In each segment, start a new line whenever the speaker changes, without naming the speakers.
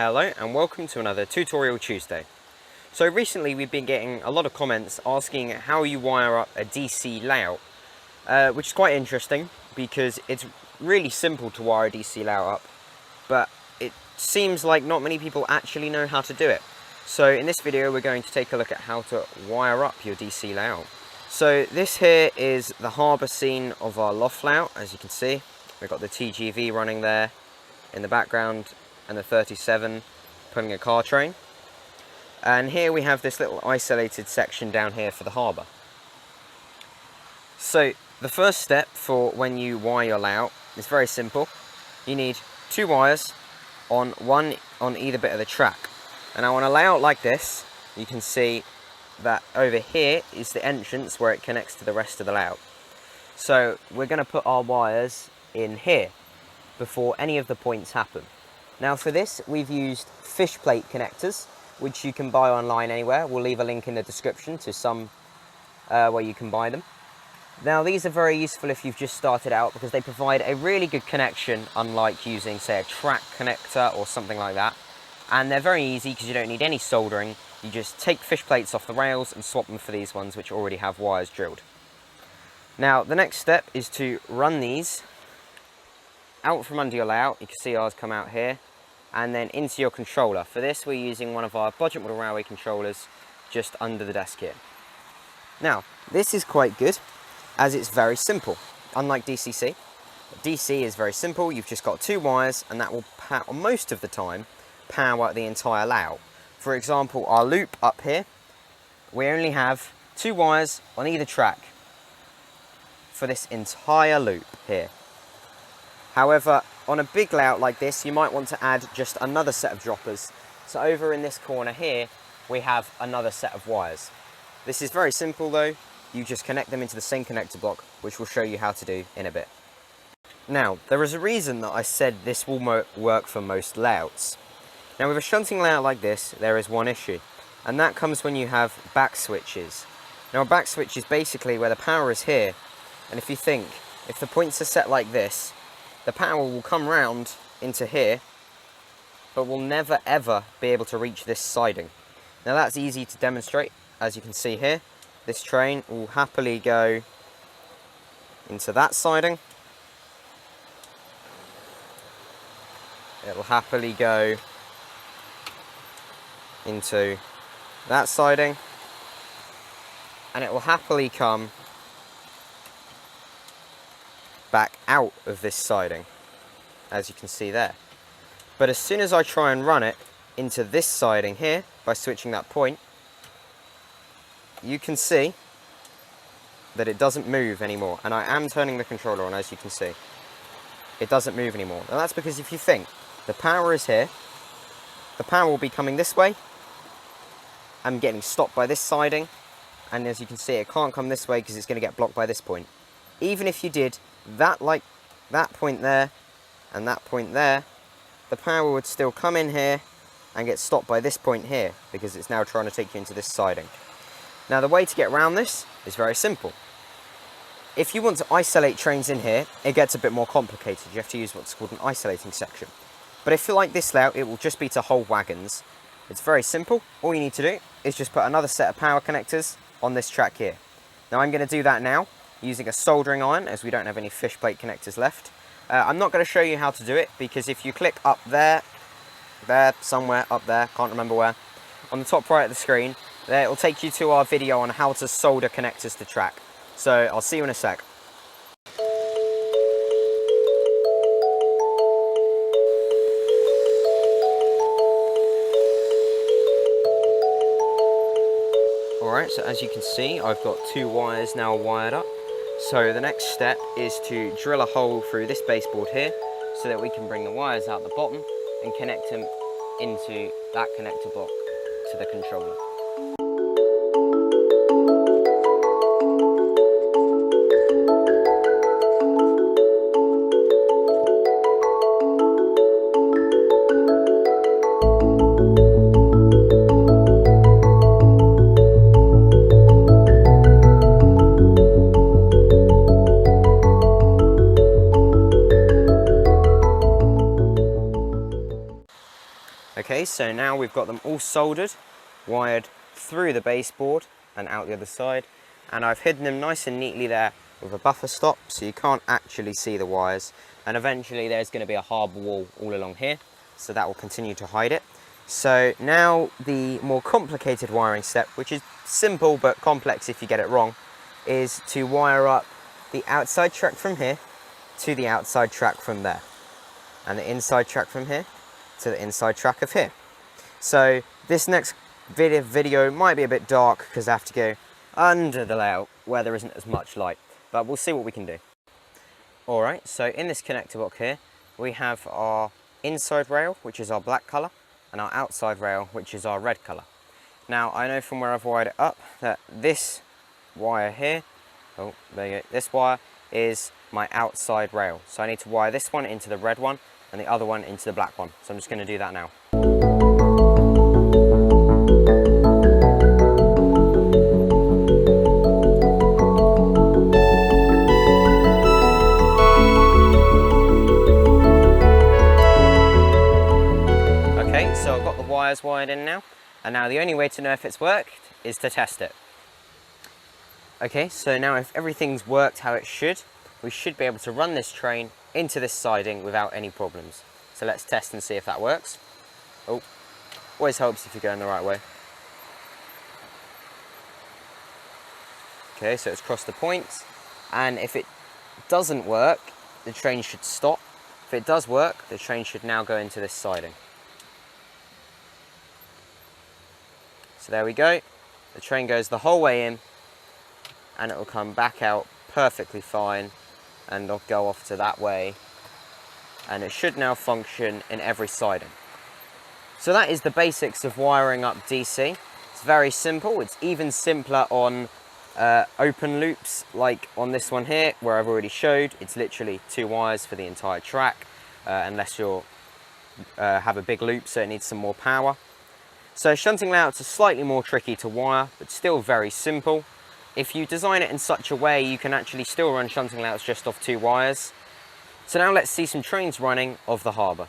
Hello and welcome to another Tutorial Tuesday. So recently we've been getting a lot of comments asking how you wire up a DC layout, which is quite interesting because it's really simple to wire a DC layout up, but it seems like not many people actually know how to do it. So in this video we're going to take a look at how to wire up your DC layout. So this here is the harbour scene of our loft layout. As you can see, we've got the TGV running there in the background and the 37 pulling a car train. And here we have this little isolated section down here for the harbour. So the first step for when you wire your layout is very simple. You need two wires on either bit of the track. And now on a layout like this, you can see that over here is the entrance where it connects to the rest of the layout. So we're going to put our wires in here before any of the points happen. Now for this we've used fish plate connectors, which you can buy online anywhere. We'll leave a link in the description to some where you can buy them. Now these are very useful if you've just started out because they provide a really good connection, unlike using say a track connector or something like that. And they're very easy because you don't need any soldering. You just take fish plates off the rails and swap them for these ones which already have wires drilled. Now the next step is to run these out from under your layout. You can see ours come out here and then into your controller. For this we're using one of our budget model railway controllers just under the desk here. Now this is quite good as it's very simple, unlike DCC. DC is very simple. You've just got two wires and that will most of the time power the entire layout. For example, our loop up here, we only have two wires on either track for this entire loop here. However, on a big layout like this, you might want to add just another set of droppers. So over in this corner here, we have another set of wires. This is very simple though. You just connect them into the same connector block, which we'll show you how to do in a bit. Now, there is a reason that I said this will work for most layouts. Now with a shunting layout like this, there is one issue, and that comes when you have back switches. Now a back switch is basically where the power is here, and if you think, if the points are set like this, the power will come round into here, but will never ever be able to reach this siding. Now that's easy to demonstrate. As you can see here, this train will happily go into that siding. It will happily go into that siding, and it will happily come back out of this siding, as you can see there. But as soon as I try and run it into this siding here by switching that point, you can see that it doesn't move anymore. And I am turning the controller on, as you can see. It doesn't move anymore. And that's because if you think, the power is here, the power will be coming this way. I'm getting stopped by this siding, and as you can see, it can't come this way because it's going to get blocked by this point. Even if you did that, like that point there and that point there, the power would still come in here and get stopped by this point here because it's now trying to take you into this siding. Now the way to get around this is very simple. If you want to isolate trains in here, it gets a bit more complicated. You have to use what's called an isolating section. But if you like this layout, it will just be to hold wagons. It's very simple. All you need to do is just put another set of power connectors on this track here. Now I'm going to do that now using a soldering iron, as we don't have any fish plate connectors left. I'm not going to show you how to do it because if you click up there, somewhere up there, can't remember where, on the top right of the screen, there it will take you to our video on how to solder connectors to track. So I'll see you in a sec. Alright, so as you can see, I've got two wires now wired up. So the next step is to drill a hole through this baseboard here so that we can bring the wires out the bottom and connect them into that connector block to the controller. Okay, so now we've got them all soldered, wired through the baseboard and out the other side, and I've hidden them nice and neatly there with a buffer stop so you can't actually see the wires, and eventually there's going to be a harbour wall all along here, so that will continue to hide it. So now the more complicated wiring step, which is simple but complex if you get it wrong, is to wire up the outside track from here to the outside track from there, and the inside track from here to the inside track of here. So this next video might be a bit dark because I have to go under the layout where there isn't as much light, but we'll see what we can do. Alright, so in this connector block here we have our inside rail, which is our black colour, and our outside rail, which is our red colour. Now I know from where I've wired it up that this wire here, oh there you go, this wire is my outside rail, so I need to wire this one into the red one and the other one into the black one, so I'm just going to do that now. Okay, so I've got the wires wired in now, and now the only way to know if it's worked is to test it. Okay, so now if everything's worked how it should, we should be able to run this train into this siding without any problems. So let's test and see if that works. Oh, always helps if you're going the right way. Okay, so it's crossed the points, and if it doesn't work, the train should stop. If it does work, the train should now go into this siding. So there we go, the train goes the whole way in, and it will come back out perfectly fine, and it'll go off to that way, and it should now function in every siding. So that is the basics of wiring up DC. It's very simple. It's even simpler on open loops, like on this one here where I've already showed. It's literally 2 wires for the entire track, unless you have a big loop, so it needs some more power. So shunting layouts are slightly more tricky to wire, but still very simple. If you design it in such a way, you can actually still run shunting layouts just off 2 wires. So now let's see some trains running of the harbour.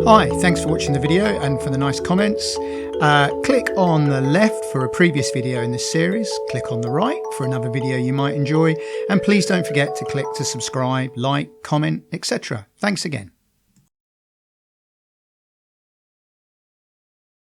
Hi, thanks for watching the video and for the nice comments. Click on the left for a previous video in this series, click on the right for another video you might enjoy, and please don't forget to click to subscribe, like, comment, etc. Thanks again.